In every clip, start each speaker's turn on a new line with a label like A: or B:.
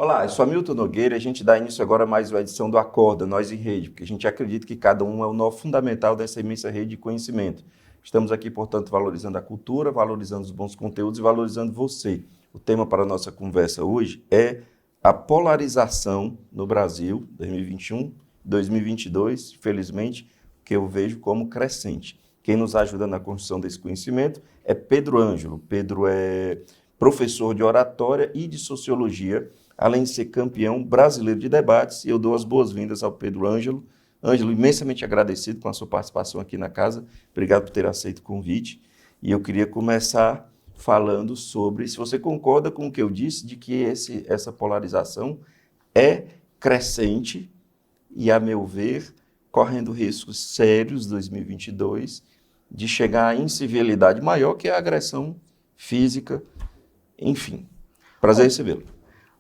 A: Olá, eu sou Hamilton Nogueira e a gente dá início agora a mais uma edição do Acorda, Nós em Rede, porque a gente acredita que cada um é o nó fundamental dessa imensa rede de conhecimento. Estamos aqui, portanto, valorizando a cultura, valorizando os bons conteúdos e valorizando você. O tema para a nossa conversa hoje é a polarização no Brasil, 2021, 2022, felizmente, que eu vejo como crescente. Quem nos ajuda na construção desse conhecimento é Pedro Ângelo. Pedro é professor de oratória e de sociologia, além de ser campeão brasileiro de debates, e eu dou as boas-vindas ao Pedro Ângelo. Ângelo, imensamente agradecido com a sua participação aqui na casa. Obrigado por ter aceito o convite. E eu queria começar falando sobre, se você concorda com o que eu disse, de que essa polarização é crescente e, a meu ver, correndo riscos sérios em 2022 de chegar à incivilidade maior, que é a agressão física. Enfim, prazer recebê-lo.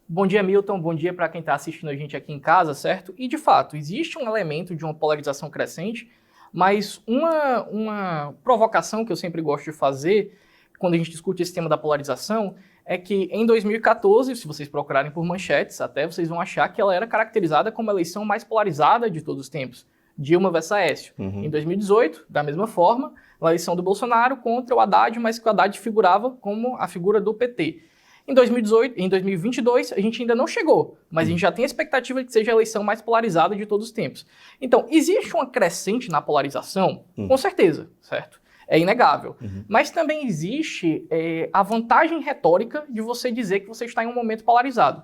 B: Bom dia, Milton. Bom dia para quem está assistindo a gente aqui em casa, certo? E, de fato, existe um elemento de uma polarização crescente, mas uma provocação que eu sempre gosto de fazer quando a gente discute esse tema da polarização é que em 2014, se vocês procurarem por manchetes, até vocês vão achar que ela era caracterizada como a eleição mais polarizada de todos os tempos, Dilma versus Aécio. Em 2018, da mesma forma, a eleição do Bolsonaro contra o Haddad, mas que o Haddad figurava como a figura do PT. Em 2022, a gente ainda não chegou, mas a gente já tem a expectativa de que seja a eleição mais polarizada de todos os tempos. Então, existe uma crescente na polarização? Com certeza, certo? É inegável. Mas também existe a vantagem retórica de você dizer que você está em um momento polarizado.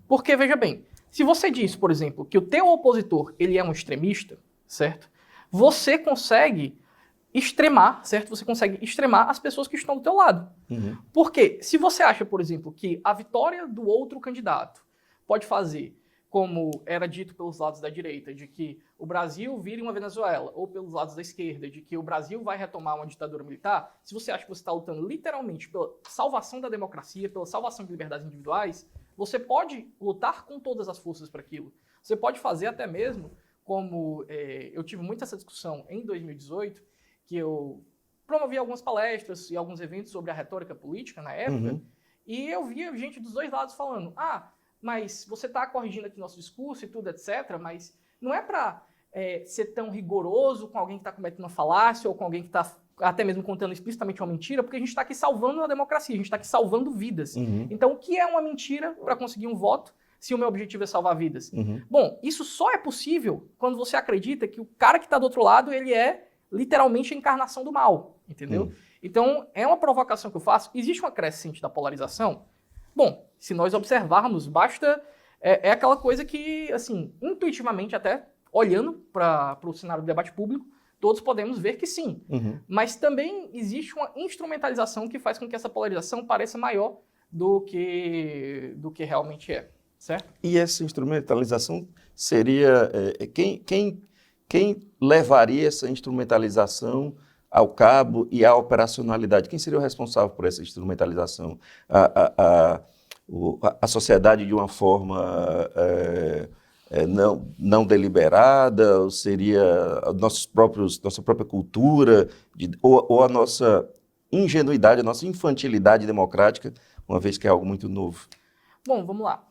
B: Porque, veja bem, se você diz, por exemplo, que o teu opositor ele é um extremista, certo? Você consegue extremar, certo? Você consegue extremar as pessoas que estão do teu lado. Porque se você acha, por exemplo, que a vitória do outro candidato pode fazer, como era dito pelos lados da direita, de que o Brasil vire uma Venezuela, ou pelos lados da esquerda, de que o Brasil vai retomar uma ditadura militar, se você acha que você está lutando literalmente pela salvação da democracia, pela salvação de liberdades individuais, você pode lutar com todas as forças para aquilo. Você pode fazer até mesmo, como eu tive muito essa discussão em 2018, que eu promovi algumas palestras e alguns eventos sobre a retórica política na época, e eu via gente dos dois lados falando, mas você está corrigindo aqui nosso discurso e tudo, etc., mas não é para ser tão rigoroso com alguém que está cometendo uma falácia ou com alguém que está até mesmo contando explicitamente uma mentira, porque a gente está aqui salvando a democracia, a gente está aqui salvando vidas. Então, o que é uma mentira para conseguir um voto se o meu objetivo é salvar vidas? Bom, isso só é possível quando você acredita que o cara que está do outro lado, ele é literalmente a encarnação do mal, entendeu? Então, é uma provocação que eu faço. Existe uma crescente da polarização? Bom, se nós observarmos, basta... É aquela coisa que, assim, intuitivamente até, olhando para o cenário do debate público, todos podemos ver que sim. Mas também existe uma instrumentalização que faz com que essa polarização pareça maior do que realmente é, certo?
A: E essa instrumentalização seria... Quem levaria essa instrumentalização ao cabo e à operacionalidade? Quem seria o responsável por essa instrumentalização? A sociedade de uma forma não deliberada? Ou seria nossa própria cultura? Ou a nossa ingenuidade, a nossa infantilidade democrática, uma vez que é algo muito novo?
B: Bom, vamos lá.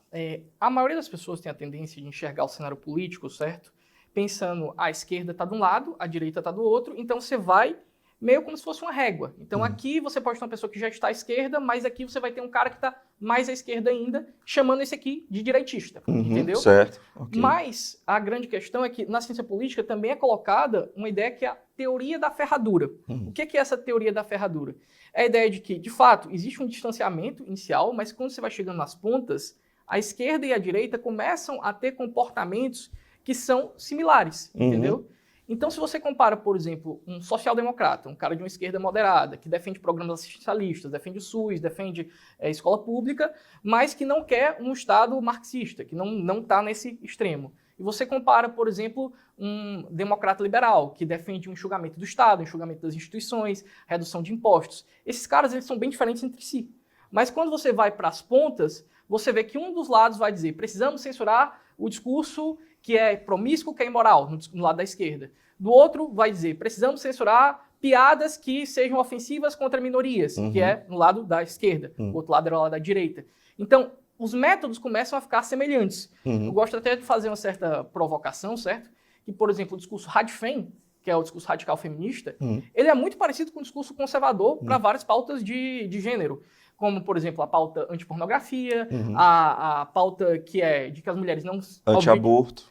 B: A maioria das pessoas tem a tendência de enxergar o cenário político, certo? Pensando, a esquerda está de um lado, a direita está do outro, então você vai meio como se fosse uma régua. Então aqui você pode ter uma pessoa que já está à esquerda, mas aqui você vai ter um cara que está mais à esquerda ainda, chamando esse aqui de direitista, entendeu?
A: Certo. Okay.
B: Mas a grande questão é que na ciência política também é colocada uma ideia que é a teoria da ferradura. O que é essa teoria da ferradura? É a ideia de que, de fato, existe um distanciamento inicial, mas quando você vai chegando nas pontas, a esquerda e a direita começam a ter comportamentos que são similares, entendeu? Então, se você compara, por exemplo, um social-democrata, um cara de uma esquerda moderada, que defende programas assistencialistas, defende o SUS, defende escola pública, mas que não quer um Estado marxista, que não está nesse extremo. E você compara, por exemplo, um democrata liberal, que defende um enxugamento do Estado, um enxugamento das instituições, redução de impostos. Esses caras, eles são bem diferentes entre si. Mas quando você vai para as pontas, você vê que um dos lados vai dizer, precisamos censurar o discurso que é promíscuo, que é imoral, no lado da esquerda. Do outro, vai dizer, precisamos censurar piadas que sejam ofensivas contra minorias, que é no lado da esquerda. O outro lado era o lado da direita. Então, os métodos começam a ficar semelhantes. Eu gosto até de fazer uma certa provocação, certo? Que, por exemplo, o discurso Radfem, que é o discurso radical feminista, ele é muito parecido com o discurso conservador para várias pautas de gênero. Como, por exemplo, a pauta antipornografia, a pauta que é de que as mulheres não...
A: Anti-aborto.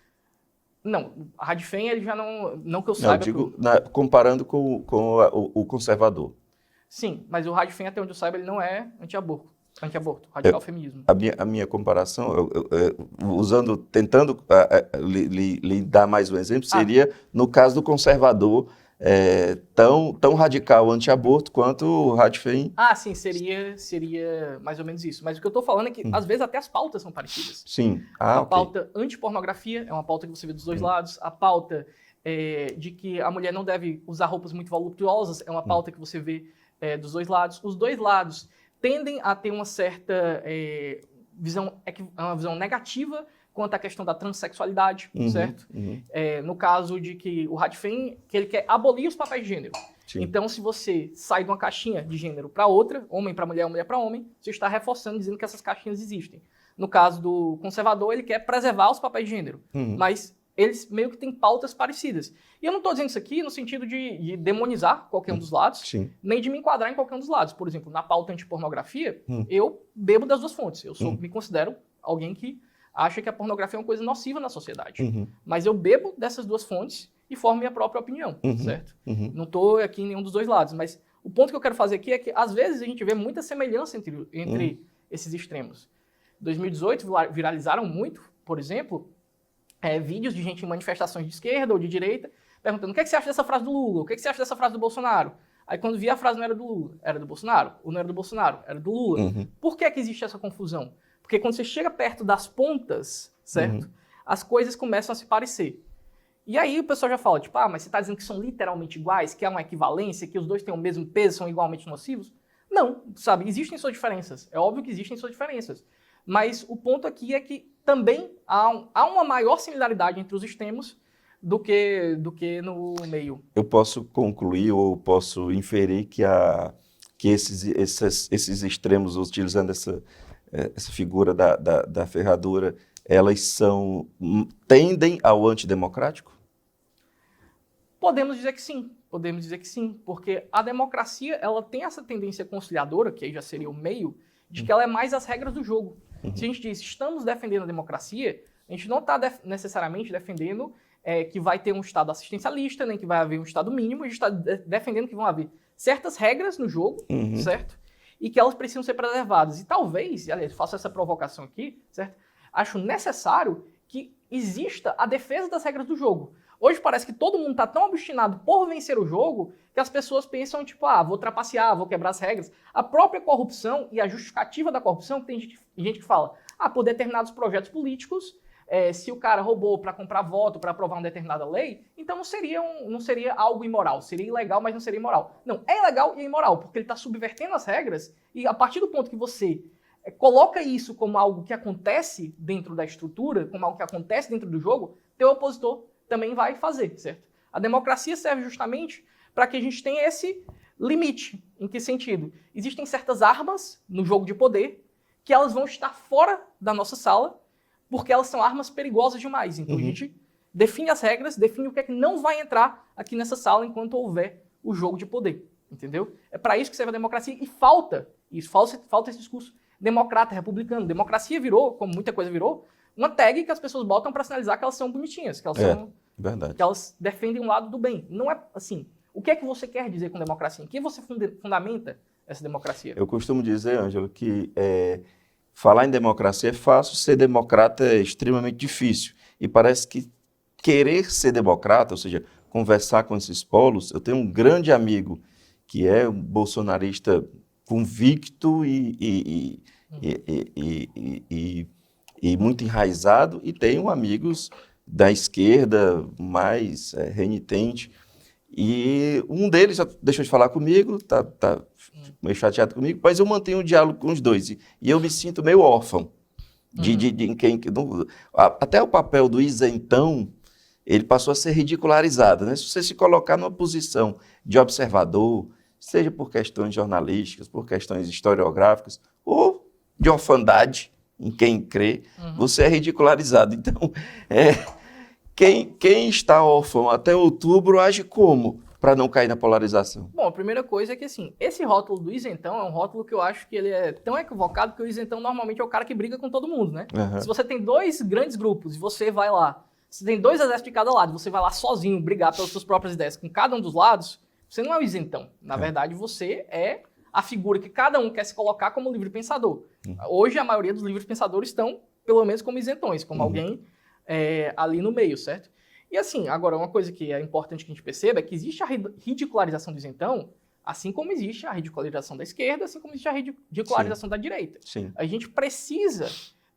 B: Não, a Radfem, ele já não que eu saiba...
A: Não, digo, comparando com o conservador.
B: Sim, mas o Radfem, até onde eu saiba, ele não é anti-aborto, radical feminismo.
A: A minha comparação, tentando lhe dar mais um exemplo, seria no caso do conservador, tão radical anti-aborto quanto o Radfem.
B: Sim, seria mais ou menos isso. Mas o que eu estou falando é que, às vezes, até as pautas são parecidas.
A: Sim.
B: A pauta anti-pornografia é uma pauta que você vê dos dois lados. A pauta de que a mulher não deve usar roupas muito voluptuosas é uma pauta que você vê dos dois lados. Os dois lados tendem a ter uma certa uma visão negativa quanto à questão da transexualidade, certo? No caso de que o Radfem, que ele quer abolir os papéis de gênero. Sim. Então, se você sai de uma caixinha de gênero para outra, homem para mulher, mulher para homem, você está reforçando, dizendo que essas caixinhas existem. No caso do conservador, ele quer preservar os papéis de gênero, mas eles meio que têm pautas parecidas. E eu não estou dizendo isso aqui no sentido de demonizar qualquer um dos lados, nem de me enquadrar em qualquer um dos lados. Por exemplo, na pauta antipornografia, eu bebo das duas fontes. Eu me considero alguém que acha que a pornografia é uma coisa nociva na sociedade. Mas eu bebo dessas duas fontes e formo minha própria opinião, certo? Não estou aqui em nenhum dos dois lados. Mas o ponto que eu quero fazer aqui é que, às vezes, a gente vê muita semelhança entre esses extremos. Em 2018, viralizaram muito, por exemplo, vídeos de gente em manifestações de esquerda ou de direita, perguntando o que é que você acha dessa frase do Lula, o que é que você acha dessa frase do Bolsonaro. Aí quando via a frase não era do Lula, era do Bolsonaro, ou não era do Bolsonaro, era do Lula. Por que é que existe essa confusão? Porque quando você chega perto das pontas, certo? As coisas começam a se parecer. E aí o pessoal já fala, tipo, mas você está dizendo que são literalmente iguais, que há uma equivalência, que os dois têm o mesmo peso, são igualmente nocivos? Não, sabe? Existem suas diferenças. É óbvio que existem suas diferenças. Mas o ponto aqui é que também há uma maior similaridade entre os extremos do que no meio. Eu
A: posso concluir ou posso inferir que esses extremos, utilizando essa figura da ferradura, elas tendem ao antidemocrático?
B: Podemos dizer que sim, porque a democracia ela tem essa tendência conciliadora, que aí já seria o meio, de que ela é mais as regras do jogo. Se a gente diz, estamos defendendo a democracia, a gente não está necessariamente defendendo que vai ter um Estado assistencialista, nem que vai haver um Estado mínimo, a gente está defendendo que vão haver certas regras no jogo, certo? E que elas precisam ser preservadas. E talvez, aliás, faço essa provocação aqui, certo? Acho necessário que exista a defesa das regras do jogo. Hoje parece que todo mundo está tão obstinado por vencer o jogo que as pessoas pensam, tipo, vou trapacear, vou quebrar as regras. A própria corrupção e a justificativa da corrupção, tem gente que fala, por determinados projetos políticos, se o cara roubou para comprar voto, para aprovar uma determinada lei, então não seria algo imoral. Seria ilegal, mas não seria imoral. Não, é ilegal e é imoral, porque ele está subvertendo as regras e a partir do ponto que você coloca isso como algo que acontece dentro da estrutura, como algo que acontece dentro do jogo, teu opositor também vai fazer, certo? A democracia serve justamente para que a gente tenha esse limite. Em que sentido? Existem certas armas no jogo de poder que elas vão estar fora da nossa sala porque elas são armas perigosas demais. Então a gente define as regras, define o que é que não vai entrar aqui nessa sala enquanto houver o jogo de poder, entendeu? É para isso que serve a democracia e falta esse discurso democrata, republicano. Democracia virou, como muita coisa virou, uma tag que as pessoas botam para sinalizar que elas são bonitinhas, que elas defendem um lado do bem. Não é assim. O que é que você quer dizer com democracia? Em que você fundamenta essa democracia?
A: Eu costumo dizer, Ângelo, que falar em democracia é fácil, ser democrata é extremamente difícil. E parece que querer ser democrata, ou seja, conversar com esses polos, eu tenho um grande amigo que é um bolsonarista convicto e muito enraizado, e tenho amigos da esquerda mais renitente, e um deles já deixou de falar comigo, tá meio chateado comigo, mas eu mantenho um diálogo com os dois, e eu me sinto meio órfão, até o papel do isentão, ele passou a ser ridicularizado, né? Se você se colocar numa posição de observador, seja por questões jornalísticas, por questões historiográficas, ou de orfandade, em quem crê, você é ridicularizado. Então, quem está órfão até outubro age como para não cair na polarização?
B: Bom, a primeira coisa é que, assim, esse rótulo do isentão é um rótulo que eu acho que ele é tão equivocado que o isentão normalmente é o cara que briga com todo mundo, né?
A: Uhum.
B: Se você tem dois grandes grupos e você vai lá, você tem dois exércitos de cada lado, você vai lá sozinho brigar pelas suas próprias ideias com cada um dos lados, você não é o isentão. Na verdade, você é a figura que cada um quer se colocar como livre pensador. Hoje, a maioria dos livres pensadores estão, pelo menos, como isentões, como alguém ali no meio, certo? E assim, agora, uma coisa que é importante que a gente perceba é que existe a ridicularização do isentão, assim como existe a ridicularização da esquerda, assim como existe a ridicularização da direita.
A: Sim.
B: A gente precisa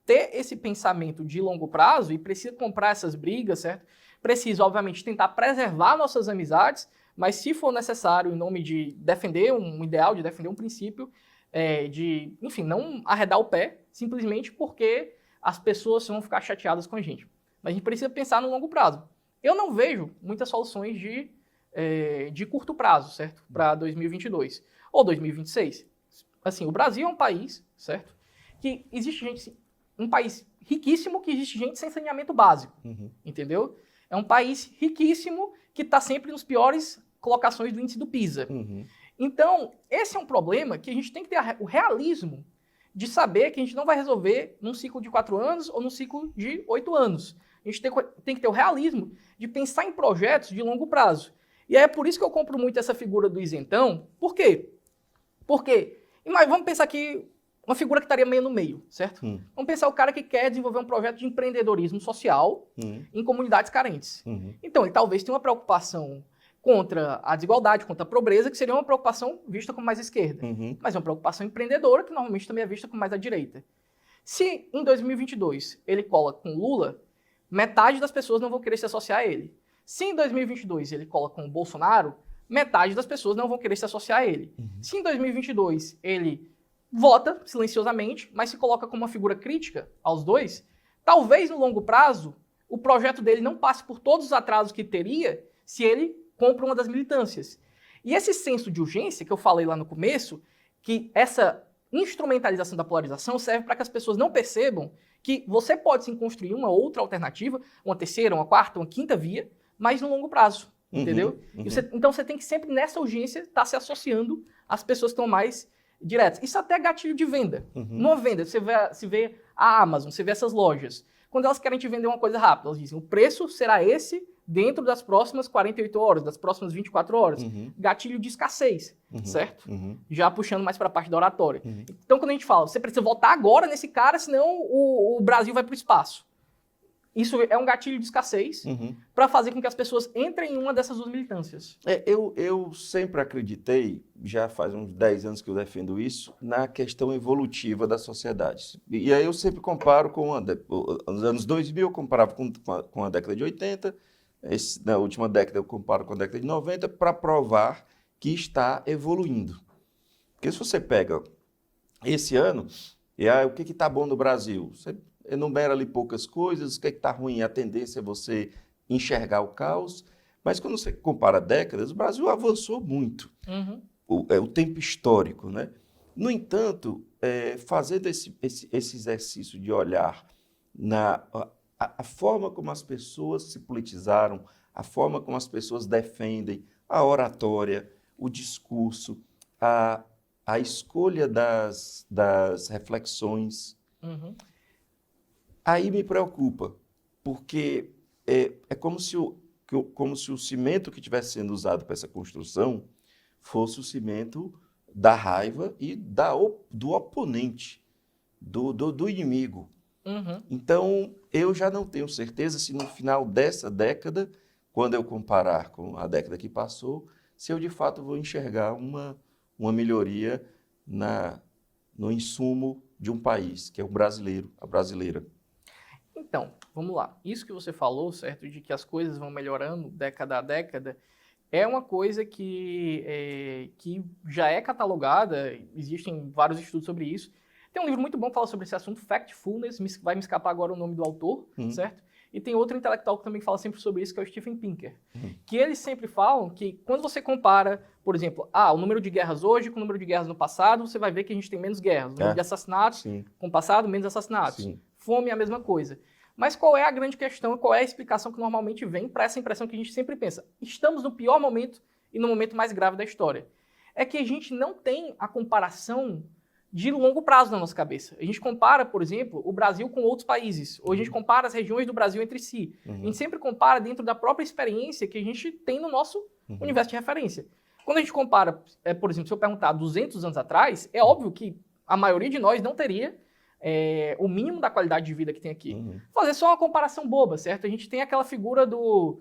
B: ter esse pensamento de longo prazo e precisa comprar essas brigas, certo? Precisa, obviamente, tentar preservar nossas amizades, mas se for necessário, em nome de defender um ideal, de defender um princípio, de, enfim, não arredar o pé, simplesmente porque as pessoas vão ficar chateadas com a gente. Mas a gente precisa pensar no longo prazo. Eu não vejo muitas soluções de curto prazo, certo? Para 2022 ou 2026. Assim, o Brasil é um país, certo? Que existe gente, um país riquíssimo que existe gente sem saneamento básico, entendeu? É um país riquíssimo que está sempre nos piores colocações do índice do PISA. Então, esse é um problema que a gente tem que ter o realismo de saber que a gente não vai resolver num ciclo de 4 anos ou num ciclo de 8 anos. A gente tem que ter o realismo de pensar em projetos de longo prazo. E é por isso que eu compro muito essa figura do isentão. Por quê? Porque, mas vamos pensar aqui uma figura que estaria meio no meio, certo? Vamos pensar o cara que quer desenvolver um projeto de empreendedorismo social em comunidades carentes. Então, ele talvez tenha uma preocupação contra a desigualdade, contra a pobreza, que seria uma preocupação vista como mais esquerda. Mas é uma preocupação empreendedora, que normalmente também é vista como mais à direita. Se em 2022 ele cola com Lula, metade das pessoas não vão querer se associar a ele. Se em 2022 ele cola com o Bolsonaro, metade das pessoas não vão querer se associar a ele. Se em 2022 ele vota silenciosamente, mas se coloca como uma figura crítica aos dois, talvez no longo prazo o projeto dele não passe por todos os atrasos que teria se ele compra uma das militâncias. E esse senso de urgência que eu falei lá no começo, que essa instrumentalização da polarização serve para que as pessoas não percebam que você pode sim construir uma outra alternativa, uma terceira, uma quarta, uma quinta via, mas no longo prazo, entendeu? Então você tem que sempre, nessa urgência, estar se associando às pessoas que estão mais diretas. Isso até é gatilho de venda. Numa venda, você vê a Amazon, você vê essas lojas. Quando elas querem te vender uma coisa rápida, elas dizem, o preço será esse dentro das próximas 48 horas, das próximas 24 horas. Gatilho de escassez, certo? Já puxando mais para a parte da oratória. Então, quando a gente fala, você precisa votar agora nesse cara, senão o Brasil vai para o espaço. Isso é um gatilho de escassez para fazer com que as pessoas entrem em uma dessas duas militâncias.
A: Eu sempre acreditei, já faz uns 10 anos que eu defendo isso, na questão evolutiva da sociedade. E aí eu sempre comparo com os anos 2000, eu comparava com a década de 80, na última década eu comparo com a década de 90, para provar que está evoluindo. Porque se você pega esse ano, o que está bom no Brasil? Você enumera ali poucas coisas, o que está ruim? A tendência é você enxergar o caos. Mas quando você compara décadas, o Brasil avançou muito. O tempo histórico, né? No entanto, fazendo esse exercício de olhar a forma como as pessoas se politizaram, a forma como as pessoas defendem a oratória, o discurso, a escolha das reflexões, aí me preocupa, porque é como se o cimento que estivesse sendo usado para essa construção fosse o cimento da raiva e do oponente, do inimigo. Então, eu já não tenho certeza se no final dessa década, quando eu comparar com a década que passou, se eu de fato vou enxergar uma melhoria no insumo de um país, que é o brasileiro, a brasileira.
B: Então, vamos lá. Isso que você falou, certo, de que as coisas vão melhorando década a década, é uma coisa que já é catalogada, existem vários estudos sobre isso. Tem um livro muito bom que fala sobre esse assunto, Factfulness, vai me escapar agora o nome do autor, certo? E tem outro intelectual que também fala sempre sobre isso, que é o Steven Pinker. Que eles sempre falam que quando você compara, por exemplo, o número de guerras hoje com o número de guerras no passado, você vai ver que a gente tem menos guerras. O número de assassinatos com o passado, menos assassinatos.
A: Sim.
B: Fome é a mesma coisa. Mas qual é a grande questão, qual é a explicação que normalmente vem para essa impressão que a gente sempre pensa? Estamos no pior momento e no momento mais grave da história. É que a gente não tem a comparação de longo prazo na nossa cabeça. A gente compara, por exemplo, o Brasil com outros países. Ou a gente compara as regiões do Brasil entre si. A gente sempre compara dentro da própria experiência que a gente tem no nosso universo de referência. Quando a gente compara, por exemplo, se eu perguntar 200 anos atrás, é óbvio que a maioria de nós não teria o mínimo da qualidade de vida que tem aqui. Fazer só uma comparação boba, certo? A gente tem aquela figura do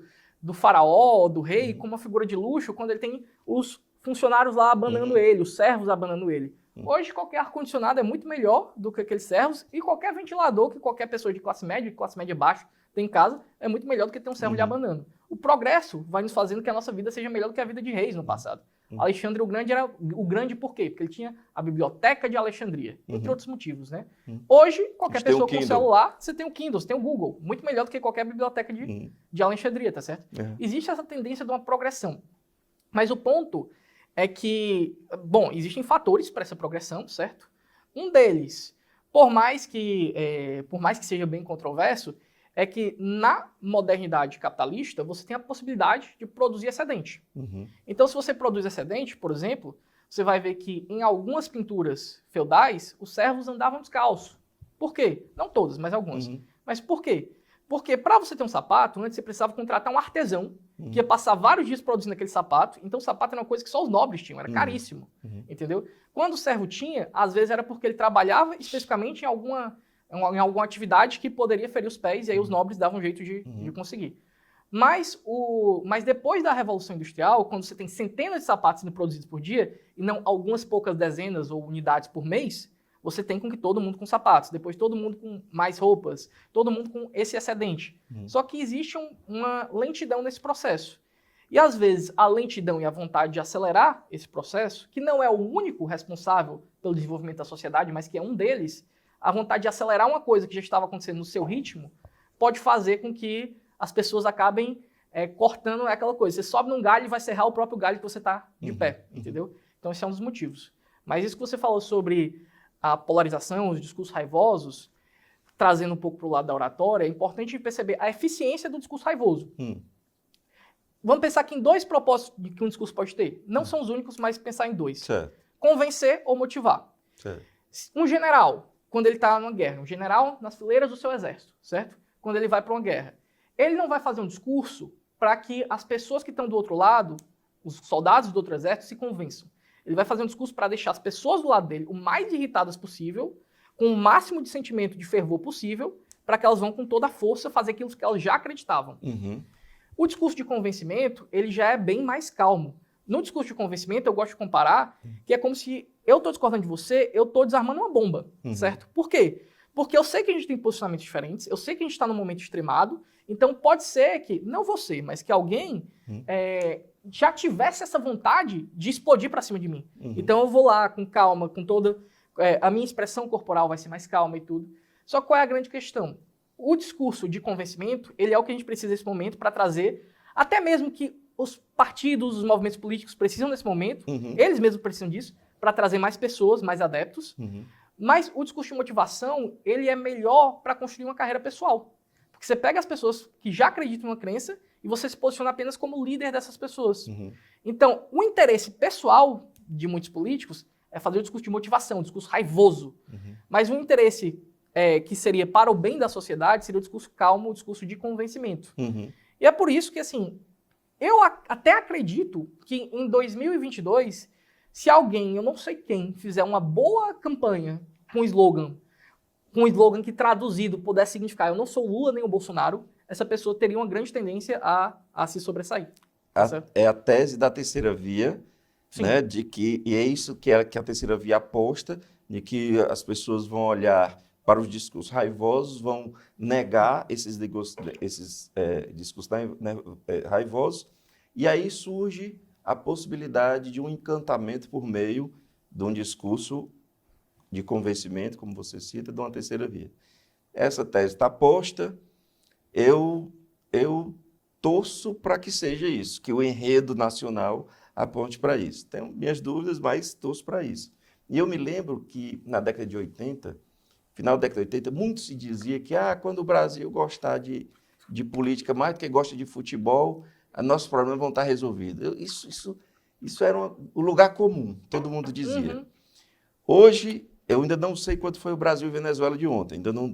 B: faraó, do rei, como uma figura de luxo, quando ele tem os funcionários lá abanando ele, os servos abanando ele. Hoje, qualquer ar-condicionado é muito melhor do que aqueles servos e qualquer ventilador que qualquer pessoa de classe média baixa tem em casa é muito melhor do que ter um servo lhe abanando. O progresso vai nos fazendo que a nossa vida seja melhor do que a vida de reis no passado. Alexandre o Grande era o grande por quê? Porque ele tinha a biblioteca de Alexandria, entre outros motivos, né? Hoje, qualquer pessoa com celular, você tem o Kindle, você tem o Google, muito melhor do que qualquer biblioteca de Alexandria, tá certo? Existe essa tendência de uma progressão. Mas o ponto é que, bom, existem fatores para essa progressão, certo? Um deles, por mais que seja bem controverso, é que na modernidade capitalista você tem a possibilidade de produzir excedente. Então, se você produz excedente, por exemplo, você vai ver que em algumas pinturas feudais os servos andavam descalços. Por quê? Não todas, mas algumas. Mas por quê? Porque para você ter um sapato, antes você precisava contratar um artesão que ia passar vários dias produzindo aquele sapato. Então o sapato era uma coisa que só os nobres tinham, era caríssimo. Entendeu? Quando o servo tinha, às vezes era porque ele trabalhava especificamente em alguma atividade que poderia ferir os pés, e aí os nobres davam um jeito de conseguir. Mas depois da Revolução Industrial, quando você tem centenas de sapatos sendo produzidos por dia, e não algumas poucas dezenas ou unidades por mês, você tem com que todo mundo com sapatos, depois todo mundo com mais roupas, todo mundo com esse excedente. Só que existe uma lentidão nesse processo. E às vezes a lentidão e a vontade de acelerar esse processo, que não é o único responsável pelo desenvolvimento da sociedade, mas que é um deles, a vontade de acelerar uma coisa que já estava acontecendo no seu ritmo, pode fazer com que as pessoas acabem cortando aquela coisa. Você sobe num galho e vai serrar o próprio galho que você está de pé, entendeu? Então esse é um dos motivos. Mas isso que você falou sobre a polarização, os discursos raivosos, trazendo um pouco para o lado da oratória, é importante perceber a eficiência do discurso raivoso. Vamos pensar aqui em dois propósitos que um discurso pode ter. Não são os únicos, mas pensar em dois.
A: Certo.
B: Convencer ou motivar.
A: Certo.
B: Um general, quando ele está numa guerra, um general nas fileiras do seu exército, certo? Quando ele vai para uma guerra, ele não vai fazer um discurso para que as pessoas que estão do outro lado, os soldados do outro exército, se convençam. Ele vai fazer um discurso para deixar as pessoas do lado dele o mais irritadas possível, com o máximo de sentimento de fervor possível, para que elas vão com toda a força fazer aquilo que elas já acreditavam. O discurso de convencimento, ele já é bem mais calmo. No discurso de convencimento, eu gosto de comparar que é como se eu estou discordando de você, eu estou desarmando uma bomba, certo? Por quê? Porque eu sei que a gente tem posicionamentos diferentes, eu sei que a gente está num momento extremado, então pode ser que, não você, mas que alguém já tivesse essa vontade de explodir para cima de mim. Então eu vou lá com calma, com toda... a minha expressão corporal vai ser mais calma e tudo. Só que qual é a grande questão? O discurso de convencimento, ele é o que a gente precisa nesse momento para trazer, até mesmo que os partidos, os movimentos políticos precisam nesse momento, eles mesmos precisam disso, para trazer mais pessoas, mais adeptos. Mas o discurso de motivação, ele é melhor para construir uma carreira pessoal. Porque você pega as pessoas que já acreditam em uma crença e você se posiciona apenas como líder dessas pessoas. Então, o interesse pessoal de muitos políticos é fazer o discurso de motivação, um discurso raivoso. Mas o interesse que seria para o bem da sociedade seria o discurso calmo, o discurso de convencimento. E é por isso que, assim, eu até acredito que em 2022, se alguém, eu não sei quem, fizer uma boa campanha com slogan que traduzido pudesse significar eu não sou o Lula nem o Bolsonaro, essa pessoa teria uma grande tendência a se sobressair.
A: É a tese da terceira via, né, de que, e é isso que a terceira via aposta, de que as pessoas vão olhar para os discursos raivosos, vão negar esses discursos raivosos, e aí surge a possibilidade de um encantamento por meio de um discurso de convencimento, como você cita, de uma terceira via. Essa tese está posta, eu torço para que seja isso, que o enredo nacional aponte para isso. Tenho minhas dúvidas, mas torço para isso. E eu me lembro que na década de 80, final da década de 80, muito se dizia que quando o Brasil gostar de política mais do que gosta de futebol, nossos problemas vão estar resolvidos. Isso era o lugar comum, todo mundo dizia.
B: Uhum.
A: Hoje, eu ainda não sei quanto foi o Brasil e Venezuela de ontem, ainda não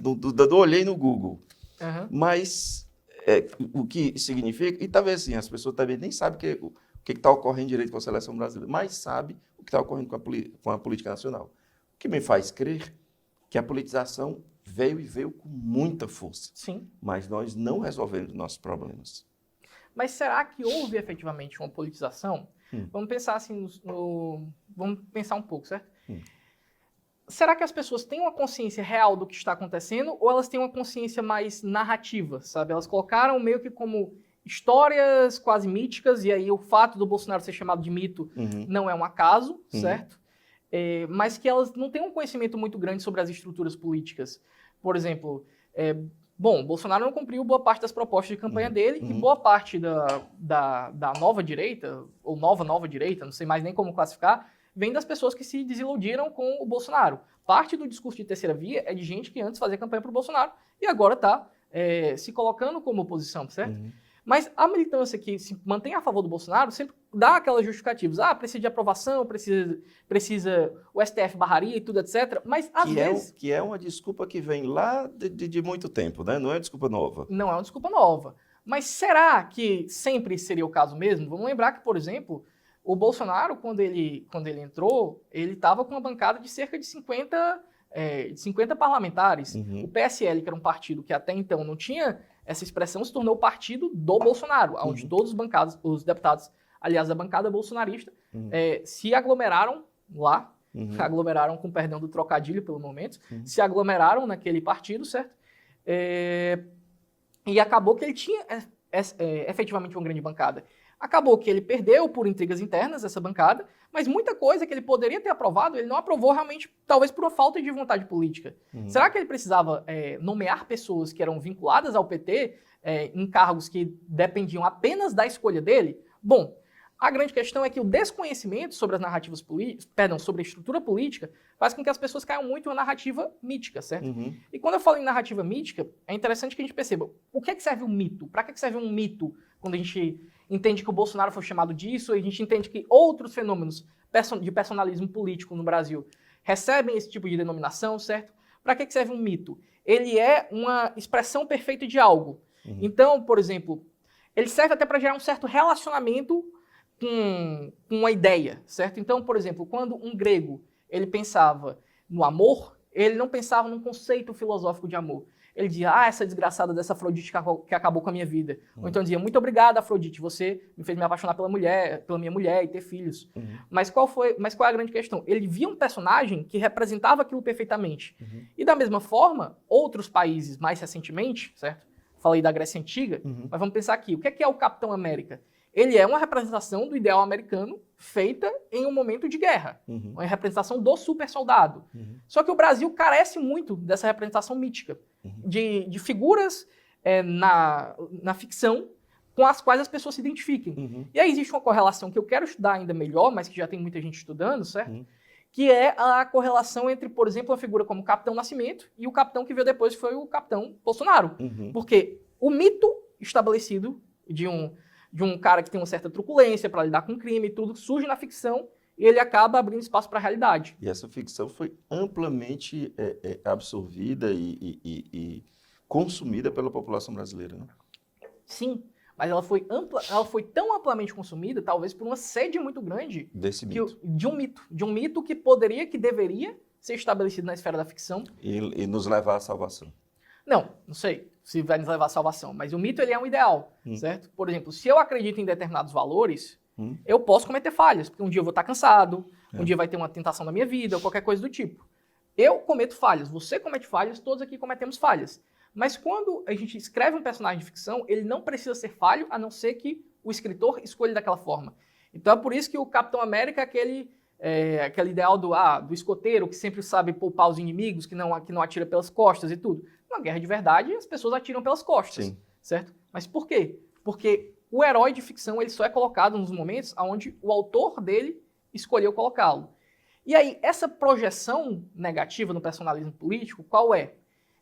A: olhei no Google.
B: Uhum.
A: Mas o que significa, e talvez assim, as pessoas também nem sabem o que está ocorrendo direito com a seleção brasileira, mas sabe o que está ocorrendo com a política nacional. O que me faz crer que a politização veio com muita força.
B: Sim.
A: Mas nós não resolvemos nossos problemas.
B: Mas será que houve efetivamente uma politização? Vamos pensar assim, vamos pensar um pouco, certo? Será que as pessoas têm uma consciência real do que está acontecendo ou elas têm uma consciência mais narrativa, sabe? Elas colocaram meio que como histórias quase míticas, e aí o fato do Bolsonaro ser chamado de mito não é um acaso, certo? Mas que elas não têm um conhecimento muito grande sobre as estruturas políticas. Por exemplo, Bolsonaro não cumpriu boa parte das propostas de campanha dele, e boa parte da nova direita, ou nova direita, não sei mais nem como classificar, vem das pessoas que se desiludiram com o Bolsonaro. Parte do discurso de terceira via é de gente que antes fazia campanha para o Bolsonaro e agora está se colocando como oposição, certo? Mas a militância que se mantém a favor do Bolsonaro sempre dá aquelas justificativas. Precisa de aprovação, precisa o STF barraria e tudo, etc. Mas às vezes...
A: Que é uma desculpa que vem lá de muito tempo, né? Não é desculpa nova.
B: Não é uma desculpa nova. Mas será que sempre seria o caso mesmo? Vamos lembrar que, por exemplo, o Bolsonaro, quando ele entrou, ele estava com uma bancada de cerca de 50 parlamentares. O PSL, que era um partido que até então não tinha essa expressão, se tornou o partido do Bolsonaro, onde todos os deputados, aliás, da bancada bolsonarista, se aglomeraram lá, aglomeraram, com perdão do trocadilho pelo momento, se aglomeraram naquele partido, certo? E acabou que ele tinha efetivamente uma grande bancada. Acabou que ele perdeu por intrigas internas essa bancada, mas muita coisa que ele poderia ter aprovado, ele não aprovou realmente, talvez por uma falta de vontade política. Será que ele precisava nomear pessoas que eram vinculadas ao PT em cargos que dependiam apenas da escolha dele? Bom, a grande questão é que o desconhecimento sobre as narrativas sobre a estrutura política faz com que as pessoas caiam muito em uma narrativa mítica, certo? E quando eu falo em narrativa mítica, é interessante que a gente perceba o que é que serve um mito? Para que serve um mito quando a gente entende que o Bolsonaro foi chamado disso, e a gente entende que outros fenômenos de personalismo político no Brasil recebem esse tipo de denominação, certo? Para que serve um mito? Ele é uma expressão perfeita de algo. Então, por exemplo, ele serve até para gerar um certo relacionamento com uma ideia, certo? Então, por exemplo, quando um grego ele pensava no amor, ele não pensava num conceito filosófico de amor. Ele dizia, essa desgraçada dessa Afrodite que acabou com a minha vida. Ou então dizia, muito obrigado, Afrodite, você me fez me apaixonar pela minha mulher e ter filhos. Mas qual é a grande questão? Ele via um personagem que representava aquilo perfeitamente. E da mesma forma, outros países mais recentemente, certo? Falei da Grécia Antiga, mas vamos pensar aqui, o que é o Capitão América? Ele é uma representação do ideal americano feita em um momento de guerra. Uma representação do super soldado. Só que o Brasil carece muito dessa representação mítica. De figuras na ficção com as quais as pessoas se identifiquem. E aí existe uma correlação que eu quero estudar ainda melhor, mas que já tem muita gente estudando, certo? Que é a correlação entre, por exemplo, uma figura como o Capitão Nascimento e o capitão que veio depois, que foi o Capitão Bolsonaro. Porque o mito estabelecido de um cara que tem uma certa truculência para lidar com o crime e tudo, surge na ficção e ele acaba abrindo espaço para a realidade.
A: E essa ficção foi amplamente absorvida e consumida pela população brasileira, né?
B: Sim, mas ela foi tão amplamente consumida, talvez por uma sede muito grande
A: desse mito.
B: De um mito que deveria ser estabelecido na esfera da ficção.
A: E nos levar à salvação.
B: Não sei se vai nos levar à salvação, mas o mito ele é um ideal, certo? Por exemplo, se eu acredito em determinados valores, eu posso cometer falhas, porque um dia eu vou estar cansado, um dia vai ter uma tentação na minha vida, ou qualquer coisa do tipo. Eu cometo falhas, você comete falhas, todos aqui cometemos falhas. Mas quando a gente escreve um personagem de ficção, ele não precisa ser falho, a não ser que o escritor escolha daquela forma. Então é por isso que o Capitão América é aquele ideal do escoteiro, que sempre sabe poupar os inimigos, que não atira pelas costas e tudo. Na guerra de verdade, as pessoas atiram pelas costas.
A: Sim.
B: certo? Mas por quê? Porque o herói de ficção ele só é colocado nos momentos onde o autor dele escolheu colocá-lo. E aí, essa projeção negativa no personalismo político, qual é?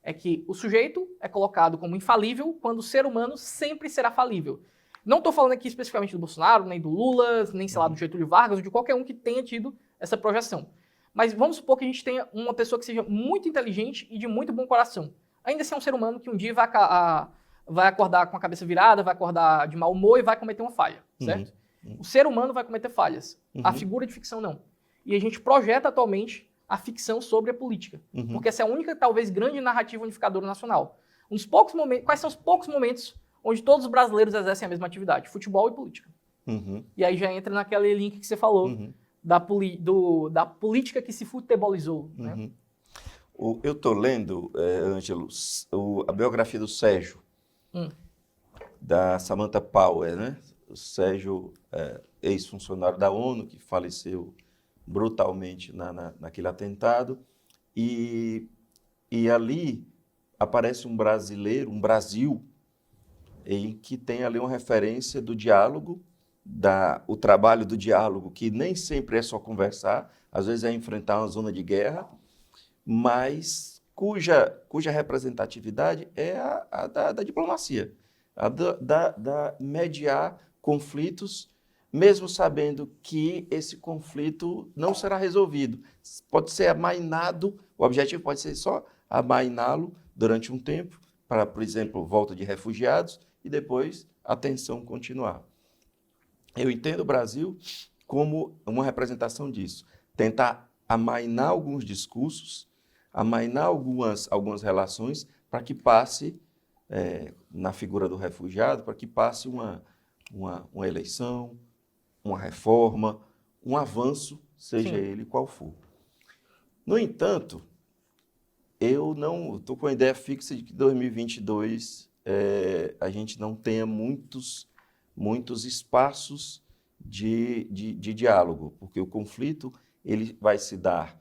B: É que o sujeito é colocado como infalível quando o ser humano sempre será falível. Não estou falando aqui especificamente do Bolsonaro, nem do Lula, nem, sei lá, do Getúlio Vargas, ou de qualquer um que tenha tido essa projeção. Mas vamos supor que a gente tenha uma pessoa que seja muito inteligente e de muito bom coração. Ainda assim é um ser humano que um dia vai acordar com a cabeça virada, vai acordar de mau humor e vai cometer uma falha, certo? O ser humano vai cometer falhas. A figura de ficção não. E a gente projeta atualmente a ficção sobre a política. Porque essa é a única, talvez, grande narrativa unificadora nacional. Um dos poucos momentos, quais são os poucos momentos onde todos os brasileiros exercem a mesma atividade? Futebol e política. E aí já entra naquele link que você falou da política que se futebolizou. Né?
A: Eu estou lendo, Ângelo, a biografia do Sérgio, da Samantha Power, né? O Sérgio, ex-funcionário da ONU, que faleceu brutalmente naquele atentado, e ali aparece um brasileiro, um Brasil, em que tem ali uma referência do diálogo, o trabalho do diálogo, que nem sempre é só conversar, às vezes é enfrentar uma zona de guerra, mas cuja representatividade é a da diplomacia, da mediar conflitos, mesmo sabendo que esse conflito não será resolvido. Pode ser amainado, o objetivo pode ser só amainá-lo durante um tempo, para, por exemplo, volta de refugiados, e depois a tensão continuar. Eu entendo o Brasil como uma representação disso. Tentar amainar alguns discursos, amainar algumas relações, para que passe, na figura do refugiado, para que passe uma eleição, uma reforma, um avanço, seja ele qual for. No entanto, eu não estou com a ideia fixa de que 2022 a gente não tenha muitos espaços de diálogo, porque o conflito ele vai se dar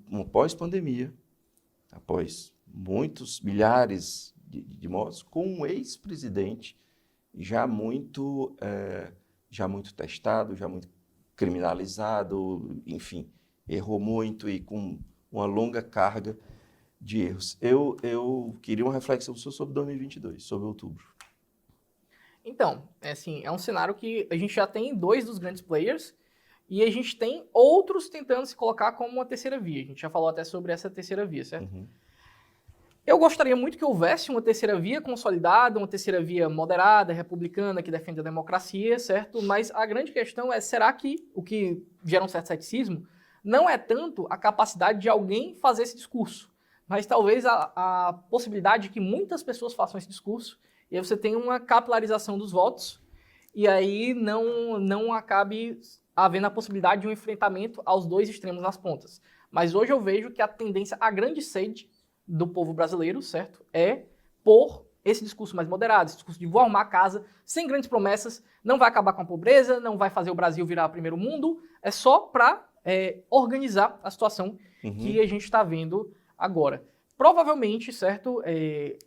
A: num pós-pandemia, após milhares de mortes, com um ex-presidente já muito testado, já muito criminalizado, enfim, errou muito e com uma longa carga de erros. Eu queria uma reflexão sua sobre 2022, sobre outubro.
B: Então, é um cenário que a gente já tem 2 dos grandes players e a gente tem outros tentando se colocar como uma terceira via. A gente já falou até sobre essa terceira via, certo? Eu gostaria muito que houvesse uma terceira via consolidada, uma terceira via moderada, republicana, que defende a democracia, certo? Mas a grande questão é, será que o que gera um certo ceticismo não é tanto a capacidade de alguém fazer esse discurso, mas talvez a possibilidade de que muitas pessoas façam esse discurso e aí você tem uma capilarização dos votos e aí não acabe havendo a possibilidade de um enfrentamento aos 2 extremos nas pontas. Mas hoje eu vejo que a tendência, a grande sede do povo brasileiro, certo? É por esse discurso mais moderado, esse discurso de vou arrumar a casa, sem grandes promessas, não vai acabar com a pobreza, não vai fazer o Brasil virar primeiro mundo, é só para organizar a situação que a gente está vendo agora. Provavelmente, certo,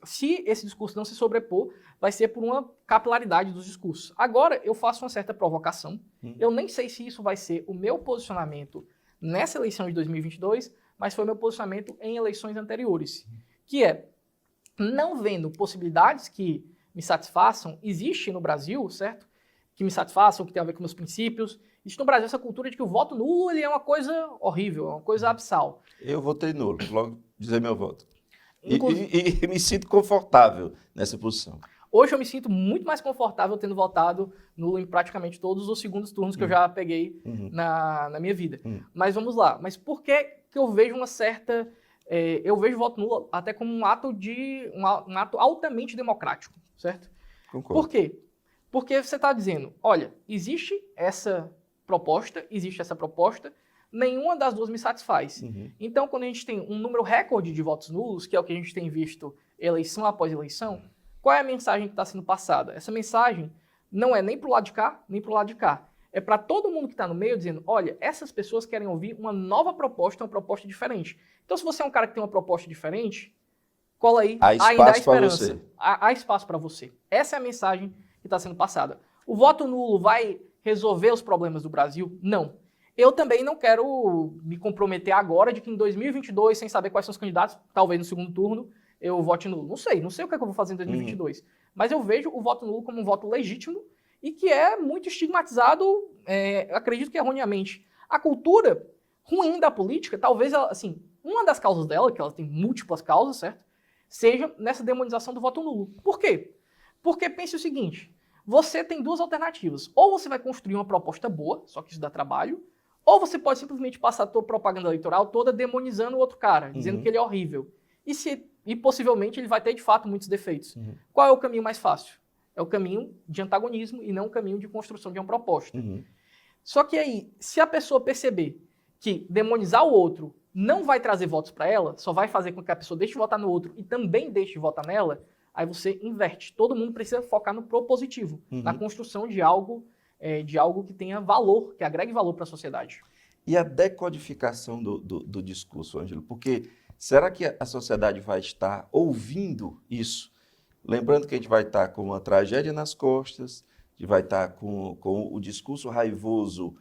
B: se esse discurso não se sobrepor, vai ser por uma capilaridade dos discursos. Agora, eu faço uma certa provocação, eu nem sei se isso vai ser o meu posicionamento nessa eleição de 2022, mas foi meu posicionamento em eleições anteriores, que é, não vendo possibilidades que me satisfaçam, existe no Brasil, certo? Que me satisfaçam, que tem a ver com meus princípios. Existe no Brasil essa cultura de que o voto nulo ele é uma coisa horrível, é uma coisa abissal.
A: Eu votei nulo, vou logo dizer meu voto. E me sinto confortável nessa posição.
B: Hoje eu me sinto muito mais confortável tendo votado nulo em praticamente todos os segundos turnos que eu já peguei na minha vida. Mas vamos lá. Mas por que eu vejo uma certa... eu vejo o voto nulo até como um ato altamente democrático, certo?
A: Concordo.
B: Por quê? Porque você está dizendo, olha, existe essa proposta, nenhuma das duas me satisfaz. Então, quando a gente tem um número recorde de votos nulos, que é o que a gente tem visto eleição após eleição, qual é a mensagem que está sendo passada? Essa mensagem não é nem para o lado de cá, nem para o lado de cá. É para todo mundo que está no meio dizendo, olha, essas pessoas querem ouvir uma nova proposta, uma proposta diferente. Então, se você é um cara que tem uma proposta diferente, cola aí,
A: Há
B: ainda há
A: espaço para
B: esperança.
A: você.
B: Há espaço para você. Essa é a mensagem que está sendo passada. O voto nulo vai resolver os problemas do Brasil? Não. Eu também não quero me comprometer agora de que em 2022, sem saber quais são os candidatos, talvez no segundo turno, eu vote nulo. Não sei o que é que eu vou fazer em 2022. Mas eu vejo o voto nulo como um voto legítimo e que é muito estigmatizado, acredito que erroneamente. A cultura ruim da política, talvez, ela, assim, uma das causas dela, que ela tem múltiplas causas, certo? Seja nessa demonização do voto nulo. Por quê? Porque pense o seguinte, você tem duas alternativas. Ou você vai construir uma proposta boa, só que isso dá trabalho, ou você pode simplesmente passar a tua propaganda eleitoral toda demonizando o outro cara, dizendo que ele é horrível. E possivelmente ele vai ter, de fato, muitos defeitos. Qual é o caminho mais fácil? É o caminho de antagonismo e não o caminho de construção de uma proposta. Só que aí, se a pessoa perceber que demonizar o outro não vai trazer votos para ela, só vai fazer com que a pessoa deixe de votar no outro e também deixe de votar nela, aí você inverte. Todo mundo precisa focar no propositivo, na construção de algo que tenha valor, que agregue valor para a sociedade.
A: E a decodificação do discurso, Ângelo? Porque será que a sociedade vai estar ouvindo isso? Lembrando que a gente vai estar com uma tragédia nas costas, a gente vai estar com o discurso raivoso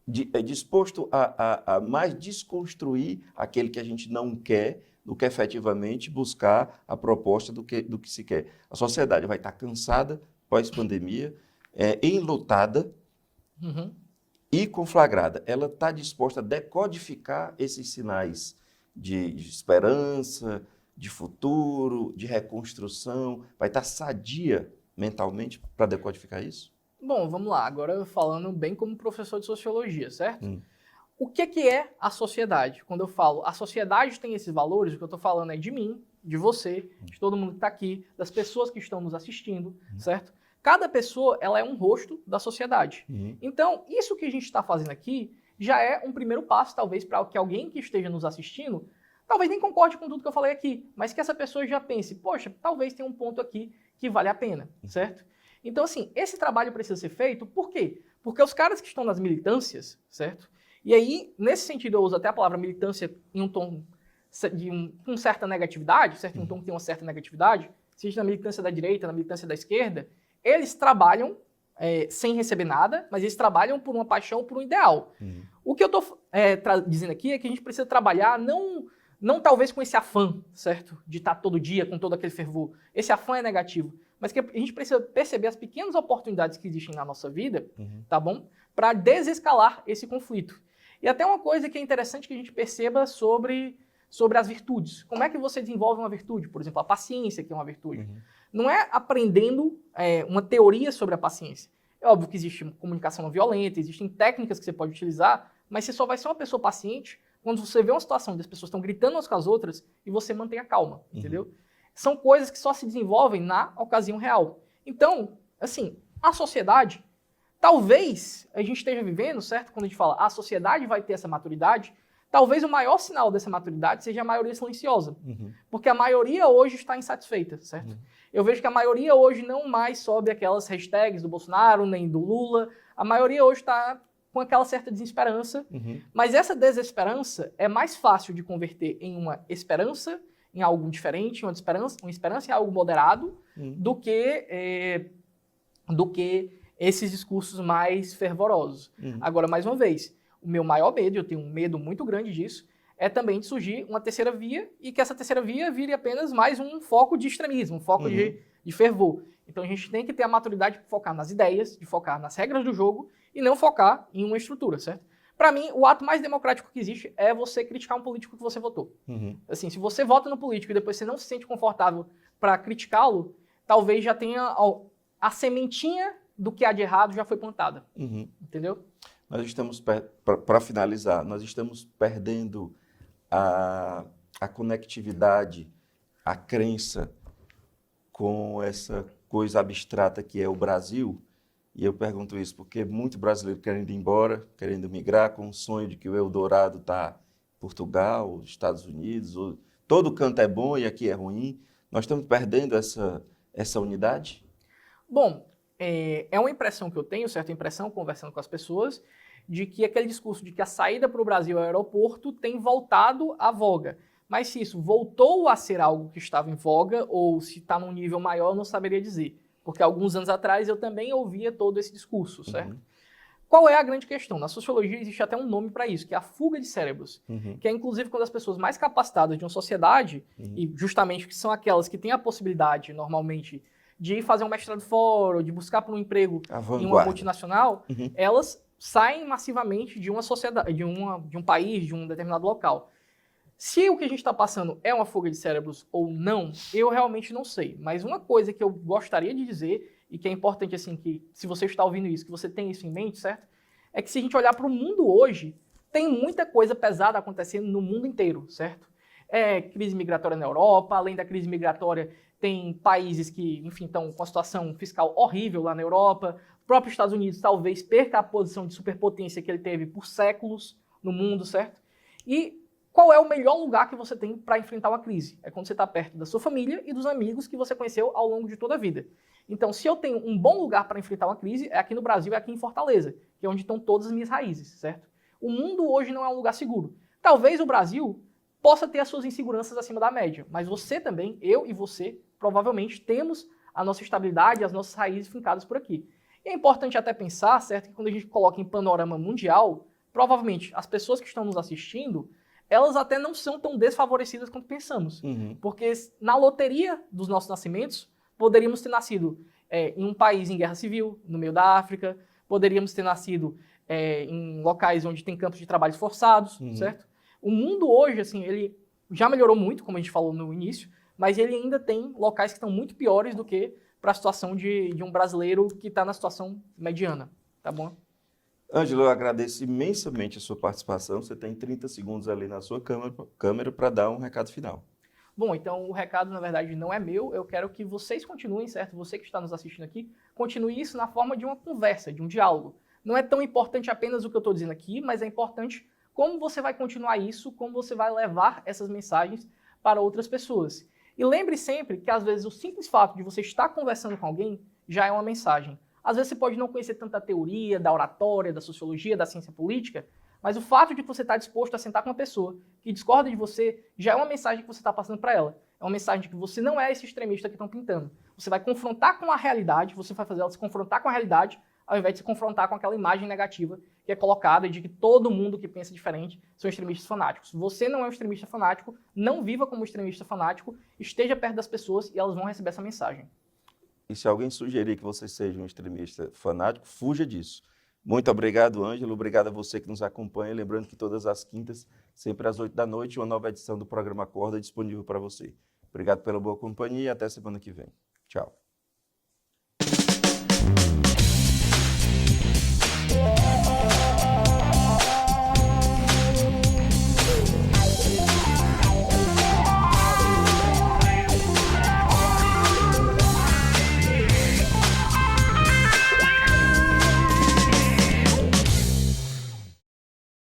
A: disposto a mais desconstruir aquele que a gente não quer do que efetivamente buscar a proposta do que se quer. A sociedade vai estar cansada pós-pandemia, enlutada e conflagrada. Ela está disposta a decodificar esses sinais de esperança, de futuro, de reconstrução, vai estar sadia mentalmente para decodificar isso?
B: Bom, vamos lá. Agora falando bem como professor de sociologia, certo? O que é a sociedade? Quando eu falo a sociedade tem esses valores, o que eu estou falando é de mim, de você, de todo mundo que está aqui, das pessoas que estão nos assistindo, certo? Cada pessoa, ela é um rosto da sociedade. Então, isso que a gente está fazendo aqui já é um primeiro passo, talvez, para que alguém que esteja nos assistindo, talvez nem concorde com tudo que eu falei aqui, mas que essa pessoa já pense, poxa, talvez tenha um ponto aqui que vale a pena, certo? Então, assim, esse trabalho precisa ser feito, por quê? Porque os caras que estão nas militâncias, certo? E aí, nesse sentido, eu uso até a palavra militância em um tom com certa negatividade, certo? Um tom que tem uma certa negatividade, seja na militância da direita, na militância da esquerda, eles trabalham sem receber nada, mas eles trabalham por uma paixão, por um ideal. O que eu estou dizendo aqui é que a gente precisa trabalhar não talvez com esse afã, certo? De estar todo dia com todo aquele fervor. Esse afã é negativo. Mas que a gente precisa perceber as pequenas oportunidades que existem na nossa vida, tá bom? Para desescalar esse conflito. E até uma coisa que é interessante que a gente perceba sobre as virtudes. Como é que você desenvolve uma virtude? Por exemplo, a paciência, que é uma virtude. Não é aprendendo uma teoria sobre a paciência. É óbvio que existe comunicação não violenta, existem técnicas que você pode utilizar, mas você só vai ser uma pessoa paciente quando você vê uma situação onde as pessoas estão gritando umas com as outras e você mantém a calma, entendeu? São coisas que só se desenvolvem na ocasião real. Então, assim, a sociedade, talvez a gente esteja vivendo, certo? Quando a gente fala a sociedade vai ter essa maturidade, talvez o maior sinal dessa maturidade seja a maioria silenciosa. Porque a maioria hoje está insatisfeita, certo? Eu vejo que a maioria hoje não mais sobe aquelas hashtags do Bolsonaro, nem do Lula. A maioria hoje está com aquela certa desesperança. Mas essa desesperança é mais fácil de converter em uma esperança, em algo diferente, uma esperança em algo moderado, do que esses discursos mais fervorosos. Agora, mais uma vez, o meu maior medo, eu tenho um medo muito grande disso, é também de surgir uma terceira via e que essa terceira via vire apenas mais um foco de extremismo, um foco de fervor. Então a gente tem que ter a maturidade de focar nas ideias, de focar nas regras do jogo e não focar em uma estrutura, certo? Para mim, o ato mais democrático que existe é você criticar um político que você votou. Assim, se você vota no político e depois você não se sente confortável para criticá-lo, talvez já tenha a sementinha do que há de errado já foi plantada. Entendeu?
A: Nós estamos, para finalizar, nós estamos perdendo a conectividade, a crença com essa coisa abstrata que é o Brasil. E eu pergunto isso porque muito brasileiro querendo ir embora, querendo migrar, com o sonho de que o Eldorado está em Portugal, Estados Unidos, todo canto é bom e aqui é ruim. Nós estamos perdendo essa unidade?
B: Bom, é uma impressão que eu tenho, certa impressão, conversando com as pessoas, de que aquele discurso de que a saída para o Brasil é o aeroporto tem voltado à voga. Mas se isso voltou a ser algo que estava em voga ou se está num nível maior, eu não saberia dizer. Porque alguns anos atrás eu também ouvia todo esse discurso, certo? Qual é a grande questão? Na sociologia existe até um nome para isso, que é a fuga de cérebros, que é inclusive quando as pessoas mais capacitadas de uma sociedade, e justamente que são aquelas que têm a possibilidade, normalmente, de fazer um mestrado fora, ou de buscar por um emprego em uma multinacional, elas saem massivamente de uma sociedade, de um país, de um determinado local. Se o que a gente está passando é uma fuga de cérebros ou não, eu realmente não sei. Mas uma coisa que eu gostaria de dizer, e que é importante, assim, que se você está ouvindo isso, que você tem isso em mente, certo? É que se a gente olhar para o mundo hoje, tem muita coisa pesada acontecendo no mundo inteiro, certo? Crise migratória na Europa, além da crise migratória, tem países que, enfim, estão com a situação fiscal horrível lá na Europa. O próprio Estados Unidos talvez perca a posição de superpotência que ele teve por séculos no mundo, certo? E qual é o melhor lugar que você tem para enfrentar uma crise? É quando você está perto da sua família e dos amigos que você conheceu ao longo de toda a vida. Então, se eu tenho um bom lugar para enfrentar uma crise, é aqui no Brasil, é aqui em Fortaleza, que é onde estão todas as minhas raízes, certo? O mundo hoje não é um lugar seguro. Talvez o Brasil possa ter as suas inseguranças acima da média, mas você também, eu e você, provavelmente temos a nossa estabilidade, as nossas raízes fincadas por aqui. E é importante até pensar, certo, que quando a gente coloca em panorama mundial, provavelmente as pessoas que estão nos assistindo, elas até não são tão desfavorecidas quanto pensamos. Porque na loteria dos nossos nascimentos, poderíamos ter nascido em um país em guerra civil, no meio da África, poderíamos ter nascido em locais onde tem campos de trabalho forçados, certo? O mundo hoje, assim, ele já melhorou muito, como a gente falou no início, mas ele ainda tem locais que estão muito piores do que para a situação de um brasileiro que está na situação mediana, tá bom?
A: Ângelo, eu agradeço imensamente a sua participação. Você tem 30 segundos ali na sua câmera para dar um recado final.
B: Bom, então o recado, na verdade, não é meu. Eu quero que vocês continuem, certo? Você que está nos assistindo aqui, continue isso na forma de uma conversa, de um diálogo. Não é tão importante apenas o que eu estou dizendo aqui, mas é importante como você vai continuar isso, como você vai levar essas mensagens para outras pessoas. E lembre sempre que, às vezes, o simples fato de você estar conversando com alguém já é uma mensagem. Às vezes você pode não conhecer tanta teoria, da oratória, da sociologia, da ciência política, mas o fato de você estar disposto a sentar com uma pessoa que discorda de você já é uma mensagem que você está passando para ela. É uma mensagem de que você não é esse extremista que estão pintando. Você vai confrontar com a realidade, você vai fazer ela se confrontar com a realidade, ao invés de se confrontar com aquela imagem negativa que é colocada de que todo mundo que pensa diferente são extremistas fanáticos. Você não é um extremista fanático, não viva como extremista fanático, esteja perto das pessoas e elas vão receber essa mensagem.
A: E se alguém sugerir que você seja um extremista fanático, fuja disso. Muito obrigado, Ângelo. Obrigado a você que nos acompanha. Lembrando que todas as quintas, sempre às 8 da noite, uma nova edição do programa Acorda disponível para você. Obrigado pela boa companhia e até semana que vem. Tchau.